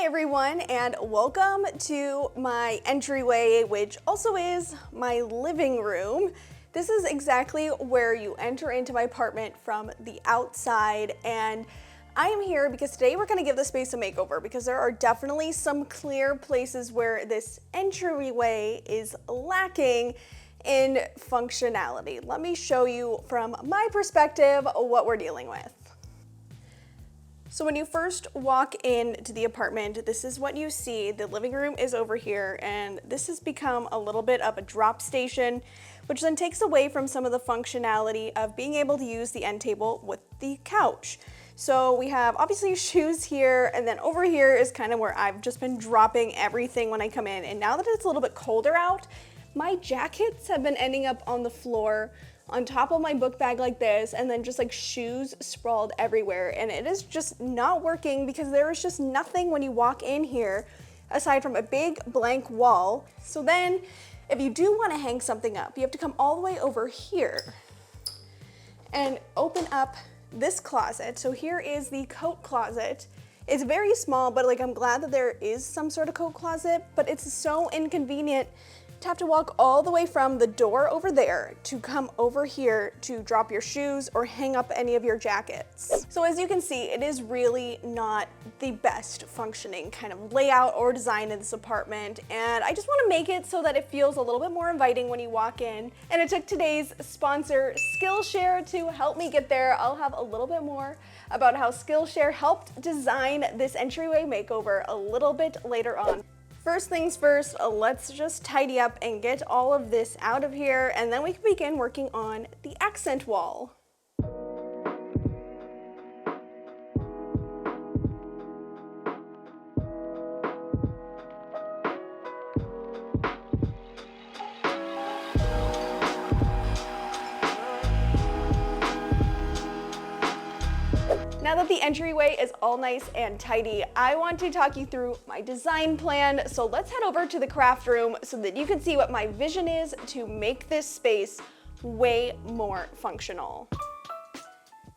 Hi everyone, and welcome to my entryway, which also is my living room. This is exactly where you enter into my apartment from the outside, and I am here because today we're going to give the space a makeover because there are definitely some clear places where this entryway is lacking in functionality. Let me show you from my perspective what we're dealing with. So when you first walk into the apartment, this is what you see. The living room is over here, and this has become a little bit of a drop station, which then takes away from some of the functionality of being able to use the end table with the couch. So we have obviously shoes here, and then over here is kind of where I've just been dropping everything when I come in. And now that it's a little bit colder out, my jackets have been ending up on the floor on top of my book bag like this, and then just like shoes sprawled everywhere, and it is just not working because there is just nothing when you walk in here aside from a big blank wall. So then if you do want to hang something up, you have to come all the way over here and open up this closet. So here is the coat closet. It's very small, but like I'm glad that there is some sort of coat closet, but it's so inconvenient to have to walk all the way from the door over there to come over here to drop your shoes or hang up any of your jackets. So as you can see, it is really not the best functioning kind of layout or design in this apartment, and I just want to make it so that it feels a little bit more inviting when you walk in. And it took today's sponsor, Skillshare, to help me get there. I'll have a little bit more about how Skillshare helped design this entryway makeover a little bit later on. First things first, let's just tidy up and get all of this out of here, and then we can begin working on the accent wall. Now that the entryway is all nice and tidy, I want to talk you through my design plan. So let's head over to the craft room so that you can see what my vision is to make this space way more functional.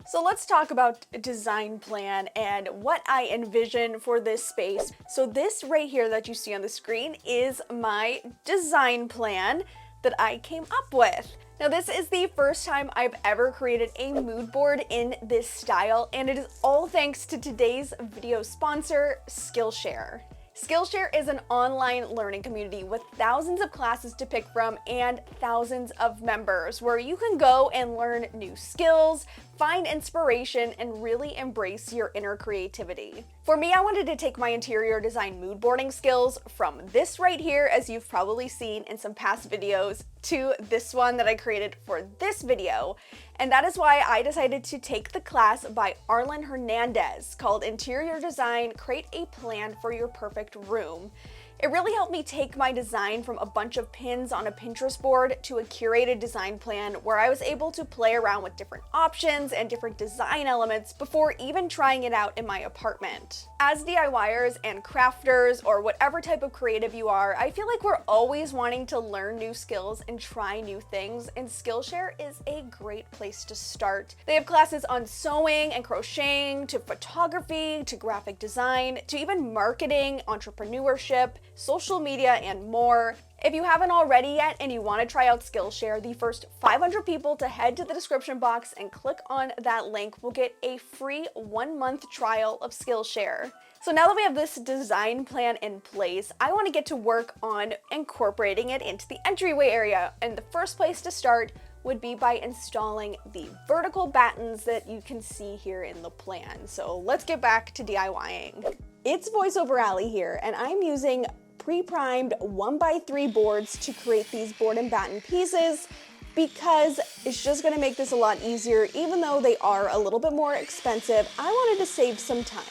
So let's talk about design plan and what I envision for this space. So this right here that you see on the screen is my design plan that I came up with. Now this is the first time I've ever created a mood board in this style, and it is all thanks to today's video sponsor, Skillshare. Skillshare is an online learning community with thousands of classes to pick from and thousands of members where you can go and learn new skills, find inspiration, and really embrace your inner creativity. For me, I wanted to take my interior design mood boarding skills from this right here, as you've probably seen in some past videos, to this one that I created for this video. And that is why I decided to take the class by Arlen Hernandez called Interior Design: Create a Plan for Your Perfect Room. It really helped me take my design from a bunch of pins on a Pinterest board to a curated design plan where I was able to play around with different options and different design elements before even trying it out in my apartment. As DIYers and crafters, or whatever type of creative you are, I feel like we're always wanting to learn new skills and try new things, and Skillshare is a great place to start. They have classes on sewing and crocheting, to photography, to graphic design, to even marketing, entrepreneurship, social media, and more. If you haven't already yet and you want to try out Skillshare, the first 500 people to head to the description box and click on that link will get a free 1-month trial of Skillshare. So now that we have this design plan in place, I want to get to work on incorporating it into the entryway area, and the first place to start would be by installing the vertical battens that you can see here in the plan. So let's get back to DIYing. It's voiceover Alli here, and I'm using pre-primed 1x3 boards to create these board and batten pieces because it's just gonna make this a lot easier. Even though they are a little bit more expensive, I wanted to save some time.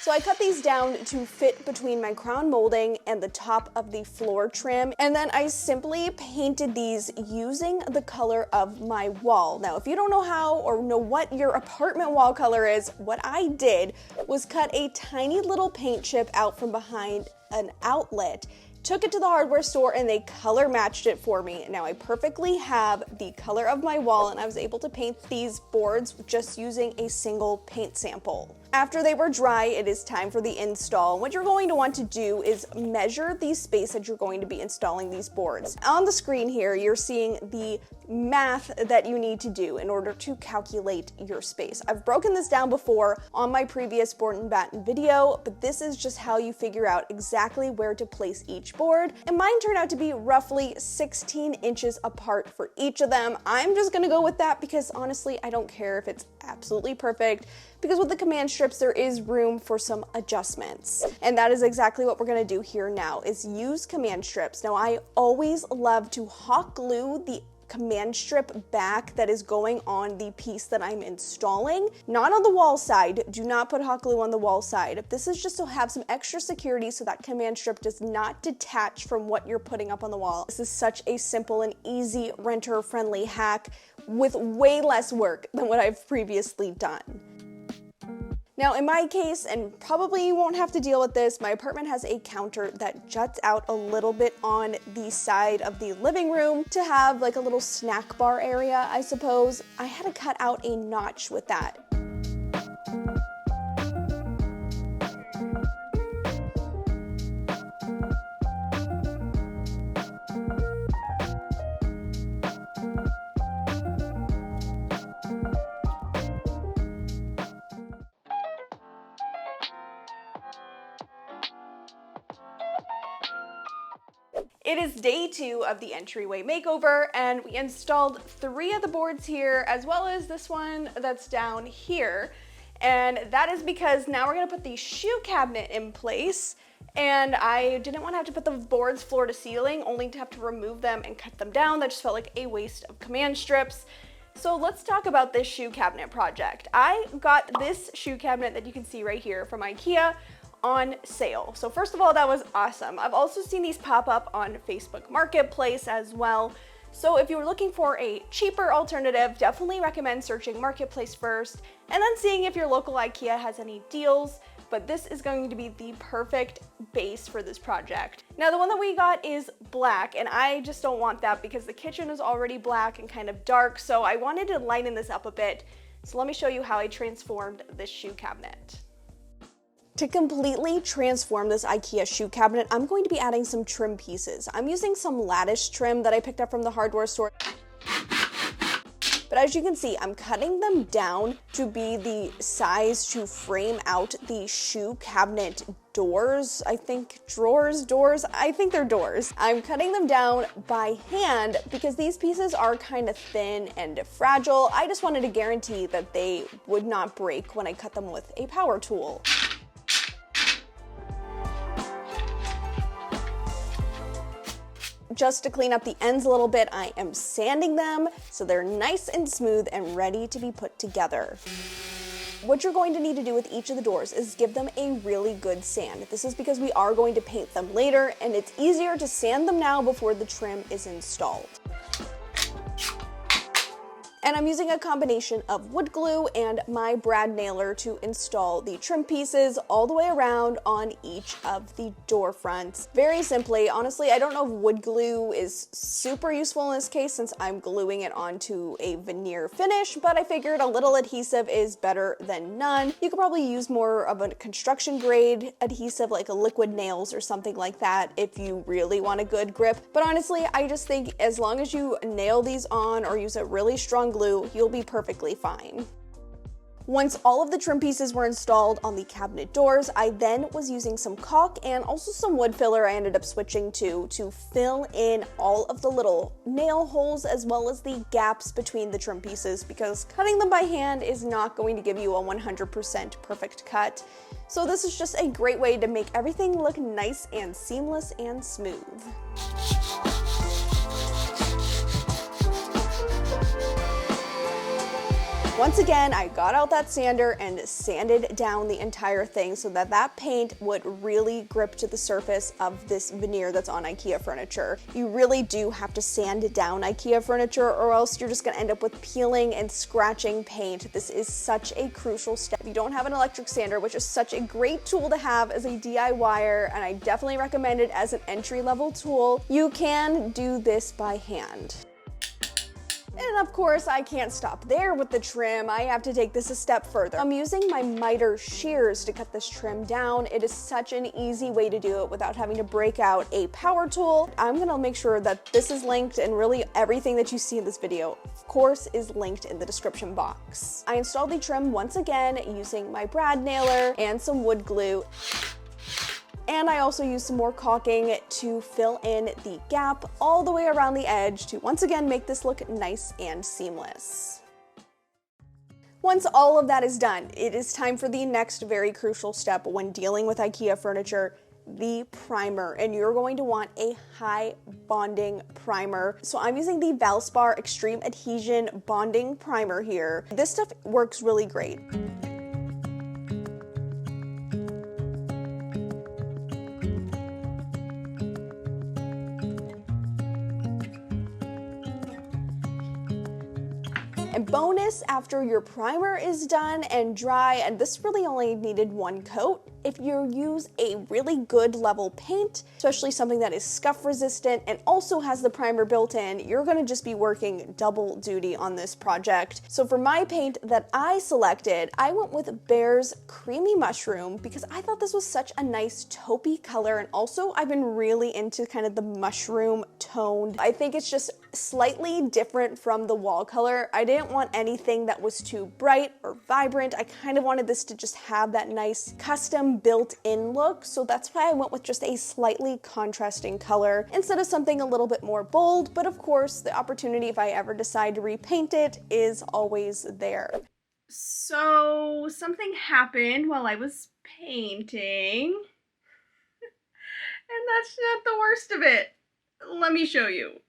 So I cut these down to fit between my crown molding and the top of the floor trim, and then I simply painted these using the color of my wall. Now, if you don't know how or know what your apartment wall color is, what I did was cut a tiny little paint chip out from behind an outlet, took it to the hardware store, and they color matched it for me. Now I perfectly have the color of my wall, and I was able to paint these boards just using a single paint sample. After they were dry, it is time for the install. What you're going to want to do is measure the space that you're going to be installing these boards. On the screen here, you're seeing the math that you need to do in order to calculate your space. I've broken this down before on my previous board and batten video, but this is just how you figure out exactly where to place each board. And mine turned out to be roughly 16 inches apart for each of them. I'm just gonna go with that because honestly, I don't care if it's absolutely perfect, because with the command strips, there is room for some adjustments. And that is exactly what we're gonna do here now, is use command strips. Now, I always love to hot glue the command strip back that is going on the piece that I'm installing, not on the wall side. Do not put hot glue on the wall side. This is just to have some extra security so that command strip does not detach from what you're putting up on the wall. This is such a simple and easy renter-friendly hack with way less work than what I've previously done. Now in my case, and probably you won't have to deal with this, my apartment has a counter that juts out a little bit on the side of the living room to have like a little snack bar area, I suppose. I had to cut out a notch with that. It is day 2 of the entryway makeover, and we installed 3 of the boards here, as well as this one that's down here. And that is because now we're gonna put the shoe cabinet in place, and I didn't want to have to put the boards floor to ceiling, only to have to remove them and cut them down. That just felt like a waste of command strips. So let's talk about this shoe cabinet project. I got this shoe cabinet that you can see right here from IKEA on sale. So first of all, that was awesome. I've also seen these pop up on Facebook Marketplace as well. So if you were looking for a cheaper alternative, definitely recommend searching Marketplace first and then seeing if your local IKEA has any deals. But this is going to be the perfect base for this project. Now the one that we got is black, and I just don't want that because the kitchen is already black and kind of dark. So I wanted to lighten this up a bit. So let me show you how I transformed this shoe cabinet. To completely transform this IKEA shoe cabinet, I'm going to be adding some trim pieces. I'm using some lattice trim that I picked up from the hardware store. But as you can see, I'm cutting them down to be the size to frame out the shoe cabinet doors. I think doors. I think they're doors. I'm cutting them down by hand because these pieces are kind of thin and fragile. I just wanted to guarantee that they would not break when I cut them with a power tool. Just to clean up the ends a little bit, I am sanding them so they're nice and smooth and ready to be put together. What you're going to need to do with each of the doors is give them a really good sand. This is because we are going to paint them later, and it's easier to sand them now before the trim is installed. And I'm using a combination of wood glue and my brad nailer to install the trim pieces all the way around on each of the door fronts. Very simply, honestly, I don't know if wood glue is super useful in this case since I'm gluing it onto a veneer finish, but I figured a little adhesive is better than none. You could probably use more of a construction grade adhesive like a liquid nails or something like that if you really want a good grip. But honestly, I just think as long as you nail these on or use a really strong glue, you'll be perfectly fine. Once all of the trim pieces were installed on the cabinet doors, I then was using some caulk and also some wood filler I ended up switching to fill in all of the little nail holes as well as the gaps between the trim pieces, because cutting them by hand is not going to give you a 100% perfect cut. So this is just a great way to make everything look nice and seamless and smooth. Once again, I got out that sander and sanded down the entire thing so that that paint would really grip to the surface of this veneer that's on IKEA furniture. You really do have to sand down IKEA furniture or else you're just gonna end up with peeling and scratching paint. This is such a crucial step. If you don't have an electric sander, which is such a great tool to have as a DIYer, and I definitely recommend it as an entry-level tool, you can do this by hand. And of course, I can't stop there with the trim. I have to take this a step further. I'm using my miter shears to cut this trim down. It is such an easy way to do it without having to break out a power tool. I'm gonna make sure that this is linked, and really everything that you see in this video, of course, is linked in the description box. I installed the trim once again using my brad nailer and some wood glue. And I also used some more caulking to fill in the gap all the way around the edge to once again make this look nice and seamless. Once all of that is done, it is time for the next very crucial step when dealing with IKEA furniture, the primer. And you're going to want a high bonding primer. So I'm using the Valspar Extreme Adhesion Bonding Primer here. This stuff works really great. And bonus, after your primer is done and dry, and this really only needed one coat, if you use a really good level paint, especially something that is scuff resistant and also has the primer built in, you're gonna just be working double duty on this project. So for my paint that I selected, I went with Bear's Creamy Mushroom because I thought this was such a nice taupey color, and also I've been really into kind of the mushroom toned. I think it's just slightly different from the wall color. I didn't want anything that was too bright or vibrant. I kind of wanted this to just have that nice custom built-in look, so that's why I went with just a slightly contrasting color instead of something a little bit more bold. But of course, the opportunity, if I ever decide to repaint it, is always there. So something happened while I was painting, and that's not the worst of it. Let me show you.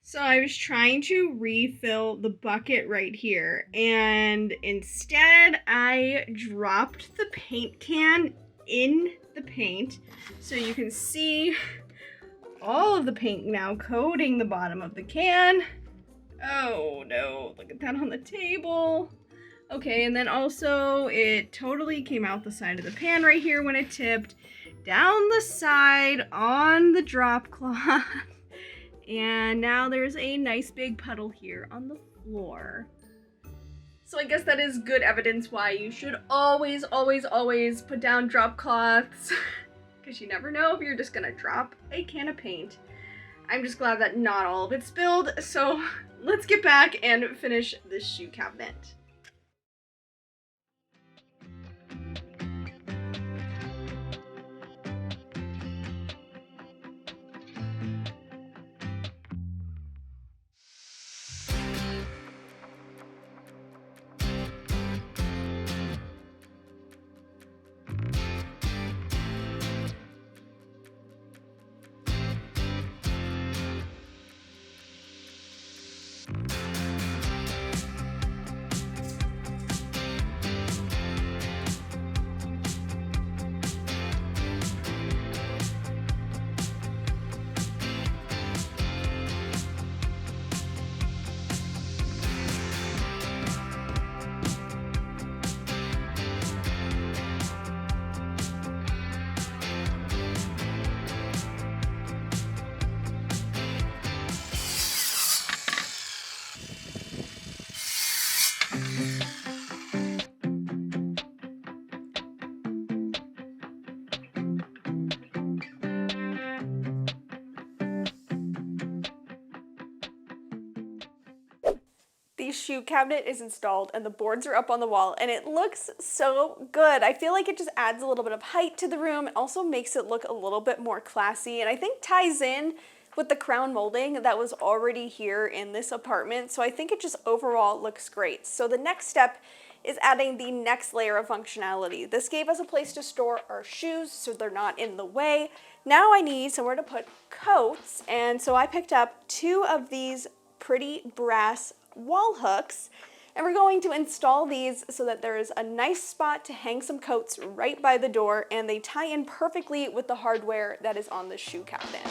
So I was trying to refill the bucket right here, and instead I dropped the paint can in the paint. So you can see all of the paint now coating the bottom of the can. Oh no, look at that on the table. Okay, and then also it totally came out the side of the pan right here when it tipped, down the side on the drop cloth. And now there's a nice big puddle here on the floor. So I guess that is good evidence why you should always, always, always put down drop cloths, because you never know if you're just gonna drop a can of paint. I'm just glad that not all of it spilled, so let's get back and finish this shoe cabinet. The shoe cabinet is installed and the boards are up on the wall, and it looks so good. I feel like it just adds a little bit of height to the room and also makes it look a little bit more classy, and I think ties in with the crown molding that was already here in this apartment. So I think it just overall looks great. So the next step is adding the next layer of functionality. This gave us a place to store our shoes so they're not in the way. Now I need somewhere to put coats, and so I picked up 2 of these pretty brass wall hooks, and we're going to install these so that there is a nice spot to hang some coats right by the door, and they tie in perfectly with the hardware that is on the shoe cabinet.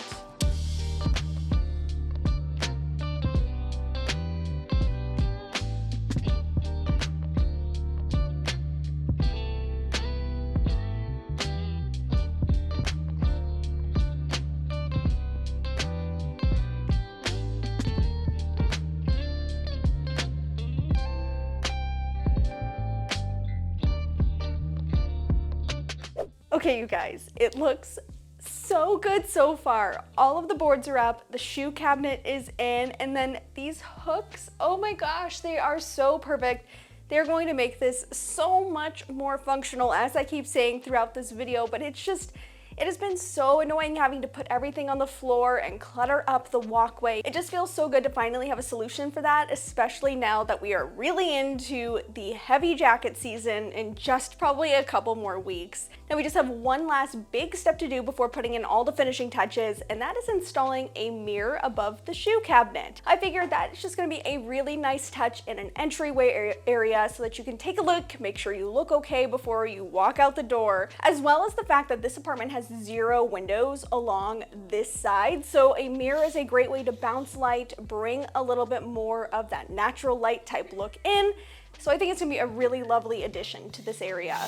Okay, you guys, it looks so good so far. All of the boards are up, the shoe cabinet is in, and then these hooks, oh my gosh, they are so perfect. They're going to make this so much more functional, as I keep saying throughout this video, but it has been so annoying having to put everything on the floor and clutter up the walkway. It just feels so good to finally have a solution for that, especially now that we are really into the heavy jacket season in just probably a couple more weeks. Now we just have one last big step to do before putting in all the finishing touches, and that is installing a mirror above the shoe cabinet. I figured that it's just gonna be a really nice touch in an entryway area so that you can take a look, make sure you look okay before you walk out the door, as well as the fact that this apartment has 0 windows along this side, so a mirror is a great way to bounce light, bring a little bit more of that natural light type look in. So I think it's gonna be a really lovely addition to this area.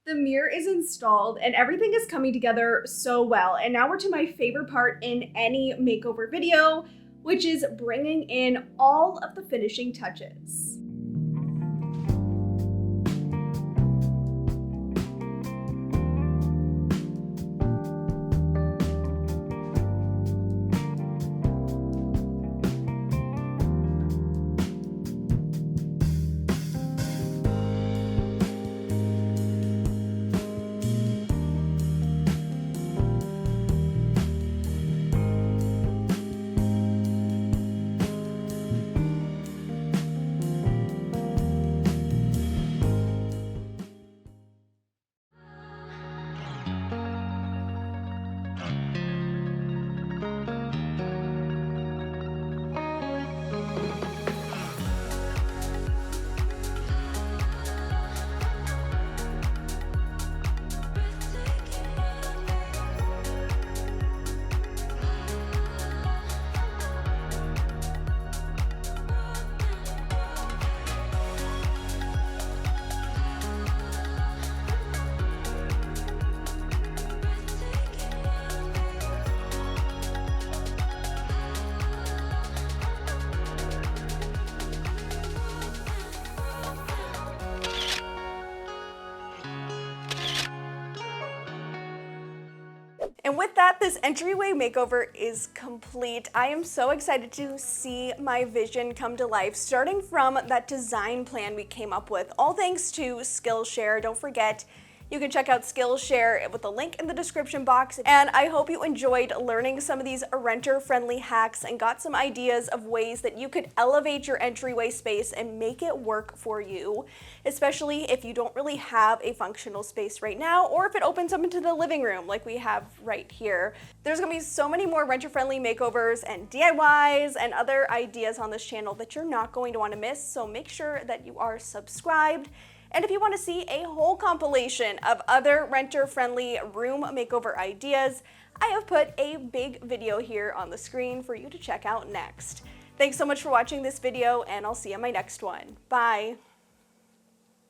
The mirror is installed and everything is coming together so well. And now we're to my favorite part in any makeover video, which is bringing in all of the finishing touches. And with that, this entryway makeover is complete. I am so excited to see my vision come to life, starting from that design plan we came up with, all thanks to Skillshare. Don't forget, you can check out Skillshare with the link in the description box. And I hope you enjoyed learning some of these renter-friendly hacks and got some ideas of ways that you could elevate your entryway space and make it work for you, especially if you don't really have a functional space right now, or if it opens up into the living room like we have right here. There's gonna be so many more renter-friendly makeovers and DIYs and other ideas on this channel that you're not going to want to miss, so make sure that you are subscribed. And if you want to see a whole compilation of other renter-friendly room makeover ideas, I have put a big video here on the screen for you to check out next. Thanks so much for watching this video, and I'll see you in my next one. Bye!